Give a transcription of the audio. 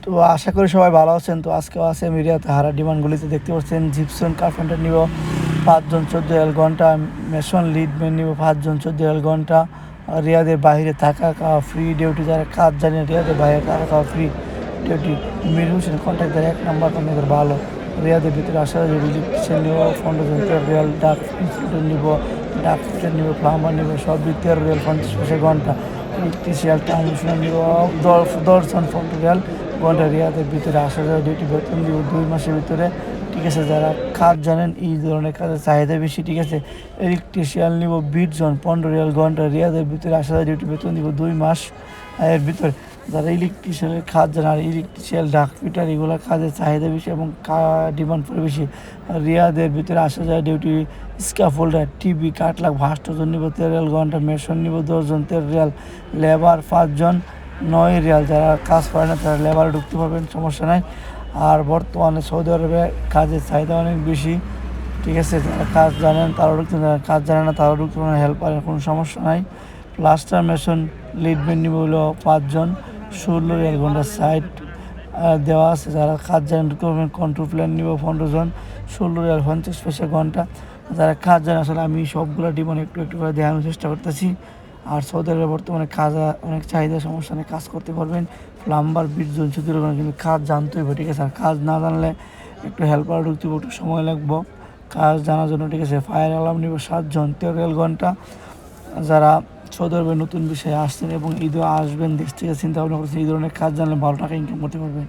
তো আশা করি সবাই ভালো আছেন। তো আজকেও আছে মিডিয়াতে হারা ডিমান্ডগুলিতে দেখতে পাচ্ছেন জিপসন কার্পেন্টার নিব 5 জন 14 ঘন্টা, মেশন লিডম্যান নিব 5 জন 14 ঘন্টা, রিয়াদের বাইরে থাকা খাওয়া ফ্রি ডিউটি, যারা কাজ জানেন রিয়াদের বাইরে থাকা খাওয়া free duty. Mir Hossain contractor 1 number contractor ভালো, রিয়াদের ভিতরে আসা ইলেকট্রিশিয়ান নিব 15 জন রিয়াল, ডাক ইনস্টিটিউট নিব, ডাক ফিটার নিব, প্লাম্বার নিব, সব দিক 13 রিয়াল 50 ঘন্টা। ইলেকট্রিশিয়ান ট্রান্সমিশন নিব 10 জন 15 রিয়াল ঘন্টা। রিয়াদের ভিতরে আসা যায় ডিউটি বেতন দিব 2 মাসের ভিতরে, ঠিক আছে। যারা কাজ জানেন এই ধরনের কাজের চাহিদা বেশি, ঠিক আছে। ইলেকট্রিশিয়ান নিব 20 জন 15 রিয়াল ঘন্টা। রিয়াদের ভিতরে আসা যায় ডিউটি বেতন দিব 2 মাস এর ভিতরে। যারা ইলেকট্রিশিয়ানের কাজ জানে আর ইলেকট্রিশিয়ান ডাক ফিটার এগুলো কাজের চাহিদা বেশি এবং ডিমান্ড পড়ে বেশি। রিয়াদের ভিতরে আসা যায় ডিউটি স্ক্যাফোল্ডার, টিভি, কাটলাক, ভাস্টজন নিব 13 রিয়াল ঘন্টা। মেশন নিব 10 জন 13 রিয়াল, লেবার 5 জন 9 রিয়াল। যারা কাজ করে না তারা লেবারে ঢুকতে পারবেন, সমস্যা নাই। আর বর্তমানে সৌদি আরবে কাজের চাহিদা অনেক বেশি, ঠিক আছে। যারা কাজ জানেন তারাও ঢুকতে, যারা কাজ জানে না তারাও ঢুকতে পারেন, হেল্পারের কোনো সমস্যা নাই। প্লাস্টার মেশন লিডম্যান নিব হলো 5 জন 16 রিয়াল ঘন্টা, সাইট দেওয়া আছে। যারা কাজ জানেন ঢুকতে পারবেন। কন্ট্রোল প্ল্যান নিব 15 জন 16 রিয়াল 50 পয়সা ঘন্টা। যারা কাজ জানে, আসলে আমি সবগুলো ডিমান্ড একটু একটু করে দেখানোর চেষ্টা করতেছি। আর সৌদি আরবে বর্তমানে কাজ অনেক চাহিদা, সমস্যা নেই, কাজ করতে পারবেন। প্লাম্বার 20 জন 14 ঘন্টা, কিন্তু কাজ জানতেই হবে, ঠিক আছে। আর কাজ না জানলে একটু হেল্পার ঢুকতে একটু সময় লাগবো কাজ জানার জন্য, ঠিক আছে। ফায়ার অ্যালার্ম নিব 7 জন 13 রিয়াল ঘন্টা। যারা সৌদি আরবে নতুন বিষয়ে আসছেন এবং ঈদও আসবেন দেশ থেকে চিন্তা ভাবনা করছেন, এই ধরনের কাজ জানলে ভালো টাকা ইনকাম করতে পারবেন।